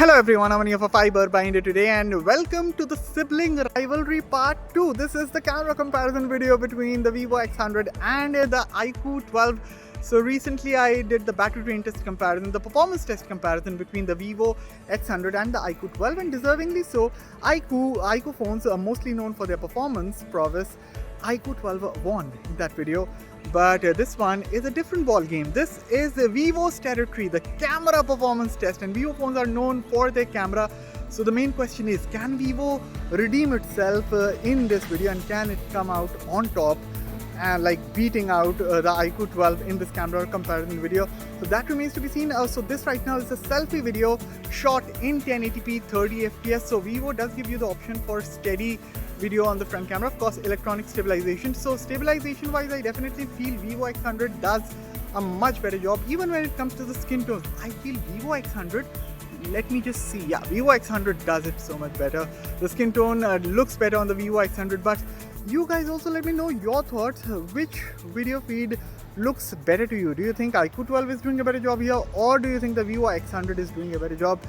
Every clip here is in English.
Hello everyone, I'm for Fiiber buying it today and welcome to the Sibling Rivalry Part 2. This is the camera comparison video between the Vivo X100 and the iQOO 12. So recently I did the battery drain test comparison, the performance test comparison between the Vivo X100 and the iQOO 12, and deservingly so, iQOO phones are mostly known for their performance prowess. iQOO 12 won in that video. But this one is a different ball game. This is Vivo's territory, the camera performance test, and Vivo phones are known for their camera. So the main question is, can Vivo redeem itself in this video, and can it come out on top and like beating out the iQOO 12 in this camera comparison video? So that remains to be seen. So this right now is a selfie video shot in 1080p 30 fps. So Vivo does give you the option for steady video on the front camera, of course electronic stabilization. So stabilization wise, I definitely feel Vivo X100 does a much better job. Even when it comes to the skin tones, I feel Vivo X100, let me just see, yeah, Vivo X100 does it so much better. The skin tone looks better on the Vivo X100. But you guys also let me know your thoughts. Which video feed looks better to you? Do you think iQOO 12 is doing a better job here, or do you think the Vivo X100 is doing a better job?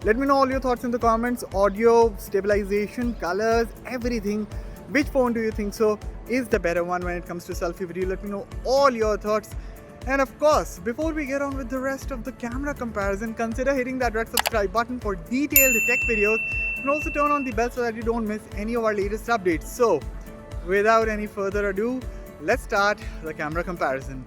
Let me know all your thoughts in the comments. Audio, stabilization, colors, everything. Which phone do you think so is the better one when it comes to selfie video? Let me know all your thoughts. And of course, before we get on with the rest of the camera comparison, consider hitting that red subscribe button for detailed tech videos, and also turn on the bell so that you don't miss any of our latest updates. So without any further ado, let's start the camera comparison.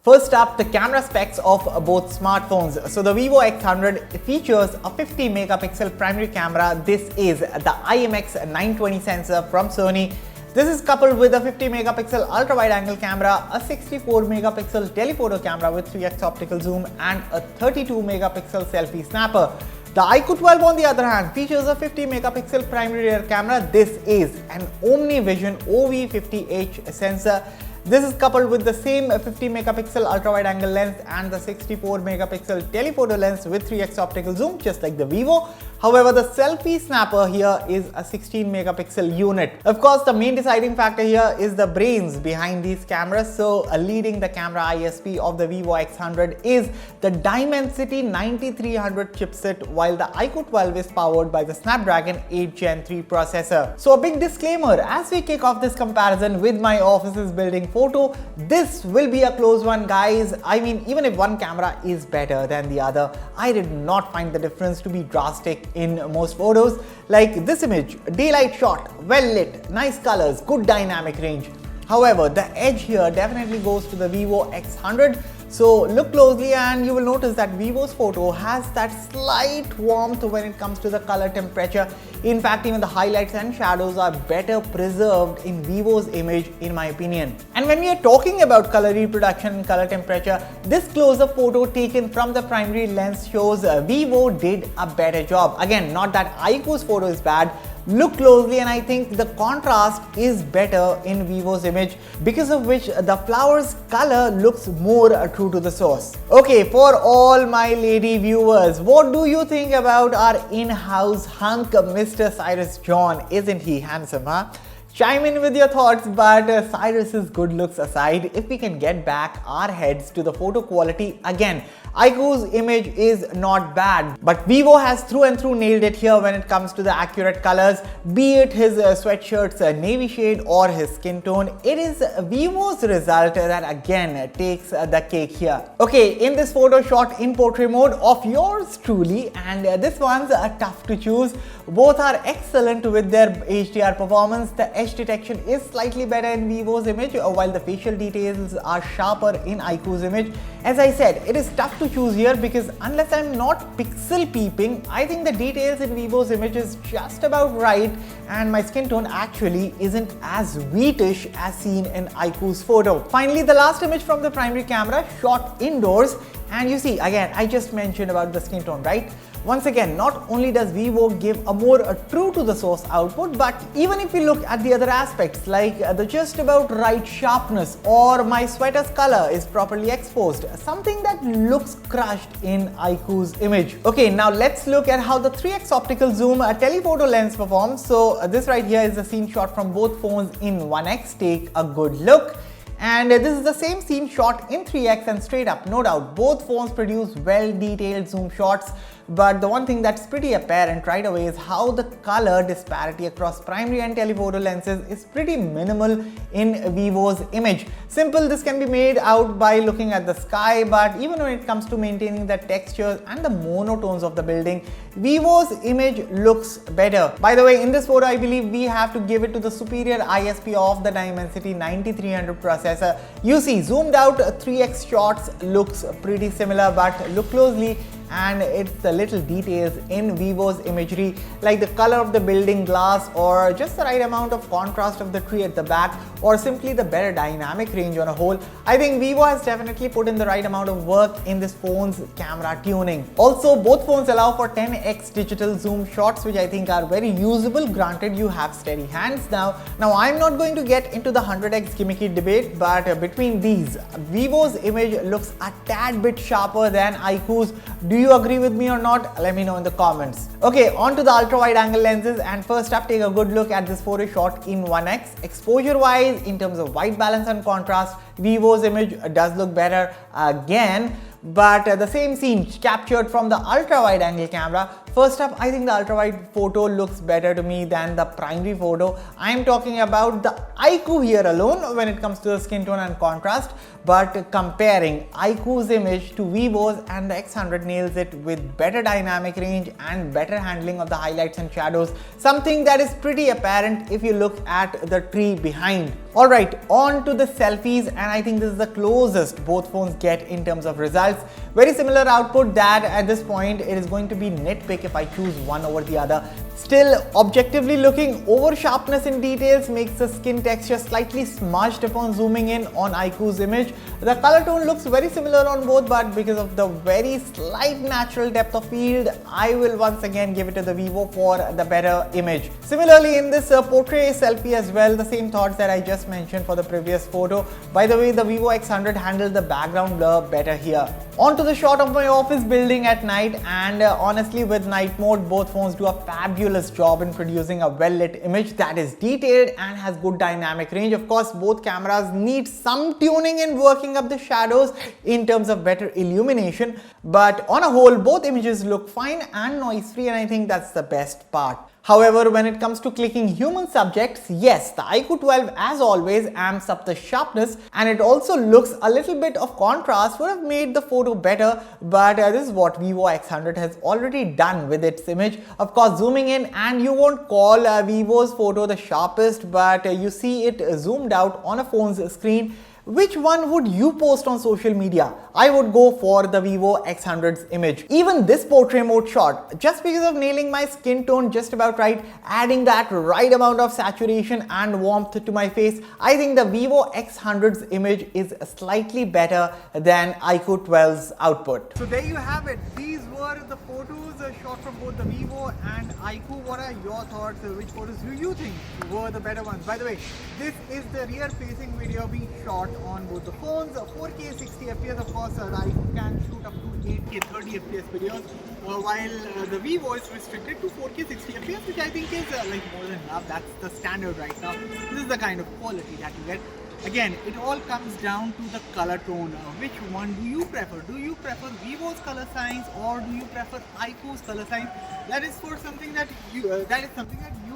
First up, the camera specs of both smartphones. So the Vivo X100 features a 50 megapixel primary camera. This is the IMX920 sensor from Sony. This is coupled with a 50 megapixel ultra wide angle camera, a 64 megapixel telephoto camera with 3x optical zoom, and a 32 megapixel selfie snapper. The iQOO 12 on the other hand features a 50 megapixel primary rear camera. This is an OmniVision OV50H sensor. This is coupled with the same 50 megapixel ultra wide angle lens and the 64 megapixel telephoto lens with 3x optical zoom, just like the Vivo. However, the selfie snapper here is a 16 megapixel unit. Of course, the main deciding factor here is the brains behind these cameras. So leading the camera ISP of the Vivo X100 is the Dimensity 9300 chipset, while the iQOO 12 is powered by the Snapdragon 8 Gen 3 processor. So a big disclaimer as we kick off this comparison with my office's building photo, this will be a close one, guys. I mean, even if one camera is better than the other, I did not find the difference to be drastic in most photos. Like this image, daylight shot, well lit, nice colors, good dynamic range. However, the edge here definitely goes to the Vivo X100. So look closely and you will notice that Vivo's photo has that slight warmth when it comes to the color temperature. In fact, even the highlights and shadows are better preserved in Vivo's image, in my opinion. And when we are talking about color reproduction and color temperature, this close-up photo taken from the primary lens shows Vivo did a better job. Again, not that iQOO's photo is bad. Look closely and I think the contrast is better in Vivo's image, because of which the flower's color looks more true to the source. Okay, for all my lady viewers, what do you think about our in-house hunk, Mr. Cyrus John? Isn't he handsome, huh? Chime in with your thoughts. But Cyrus's good looks aside, if we can get back our heads to the photo quality, again, iQOO's image is not bad, but Vivo has through and through nailed it here when it comes to the accurate colors, be it his sweatshirt's navy shade or his skin tone. It is Vivo's result that again takes the cake here. Okay, in this photo shot in portrait mode of yours truly, and this one's tough to choose. Both are excellent with their HDR performance. The edge detection is slightly better in Vivo's image, while the facial details are sharper in iQOO's image. As I said, it is tough to choose here because unless I'm not pixel peeping, I think the details in Vivo's image is just about right, and my skin tone actually isn't as wheatish as seen in iQOO's photo. Finally, the last image from the primary camera shot indoors, and you see, again, I just mentioned about the skin tone, right? Once again, not only does Vivo give a more true to the source output, but even if we look at the other aspects like the just about right sharpness or my sweater's color is properly exposed, something that looks crushed in iQOO's image. Okay, now let's look at how the 3x optical zoom telephoto lens performs. So this right here is a scene shot from both phones in 1x. Take a good look. And this is the same scene shot in 3x and straight up, no doubt. Both phones produce well-detailed zoom shots, but the one thing that's pretty apparent right away is how the color disparity across primary and telephoto lenses is pretty minimal in Vivo's image. Simple, this can be made out by looking at the sky, but even when it comes to maintaining the textures and the monotones of the building, Vivo's image looks better. By the way, in this photo, I believe we have to give it to the superior ISP of the Dimensity 9300 processor. You see, zoomed out 3x shots looks pretty similar, but look closely and it's the little details in Vivo's imagery like the color of the building glass or just the right amount of contrast of the tree at the back or simply the better dynamic range on a whole. I think Vivo has definitely put in the right amount of work in this phone's camera tuning. Also, both phones allow for 10x digital zoom shots, which I think are very usable, granted you have steady hands. Now I'm not going to get into the 100x gimmicky debate, but between these, Vivo's image looks a tad bit sharper than iQOO's. Do you agree with me or not? Let me know in the comments. Okay, on to the ultra wide angle lenses, and first up, take a good look at this photo shot in 1x. Exposure wise, in terms of white balance and contrast, Vivo's image does look better again, but the same scene captured from the ultra wide angle camera. First up, I think the ultra wide photo looks better to me than the primary photo. I am talking about the iQOO here alone when it comes to the skin tone and contrast, but comparing iQOO's image to Vivo's, and the X100 nails it with better dynamic range and better handling of the highlights and shadows, something that is pretty apparent if you look at the tree behind. Alright, on to the selfies, and I think this is the closest both phones get in terms of results. Very similar output that at this point it is going to be nitpick if I choose one over the other. Still, objectively looking, over sharpness in details makes the skin texture slightly smudged upon zooming in on iQOO's image. The color tone looks very similar on both, but because of the very slight natural depth of field, I will once again give it to the Vivo for the better image. Similarly, in this portrait selfie as well, the same thoughts that I just mentioned for the previous photo. By the way, the Vivo X100 handled the background blur better here. On to the shot of my office building at night, and honestly, with night mode, both phones do a fabulous job in producing a well-lit image that is detailed and has good dynamic range. Of course, both cameras need some tuning in working up the shadows in terms of better illumination, but on a whole, both images look fine and noise-free, and I think that's the best part. However, when it comes to clicking human subjects, yes, the iQOO 12 as always amps up the sharpness, and it also looks a little bit of contrast would have made the photo better, but this is what Vivo X100 has already done with its image. Of course, zooming in, and you won't call Vivo's photo the sharpest, but you see it zoomed out on a phone's screen. Which one would you post on social media? I would go for the Vivo X100's image. Even this portrait mode shot, just because of nailing my skin tone just about right, adding that right amount of saturation and warmth to my face, I think the Vivo X100's image is slightly better than iQOO 12's output. So there you have it. These were the photos shot from both the Vivo and iQOO. What are your thoughts? Which photos do you think were the better ones? By the way, this is the rear facing video being shot on both the phones. 4K 60 FPS, of course, the iQOO can shoot up to 8K 30 FPS videos, while the Vivo is restricted to 4K 60 FPS, which I think is like more than enough. That's the standard right now. This is the kind of quality that you get. Again, it all comes down to the color tone. Which one do you prefer? Do you prefer Vivo's color science, or do you prefer iQOO's color science? That is for something that you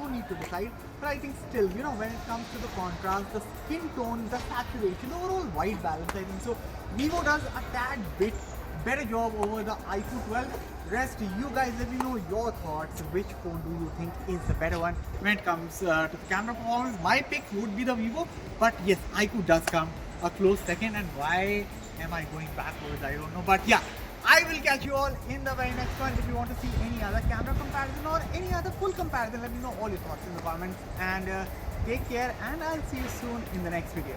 need to decide. But I think still, you know, when it comes to the contrast, the skin tone, the saturation, the overall white balance, I think so Vivo does a tad bit better job over the iQOO 12. Rest, you guys let me know your thoughts. Which phone do you think is the better one when it comes to the camera performance? My pick would be the Vivo, but yes, iQOO does come a close second. And why am I going backwards? I don't know. But yeah, I will catch you all in the very next one. If you want to see any other camera comparison or any other full comparison, let me know all your thoughts in the comments. And take care, and I'll see you soon in the next video.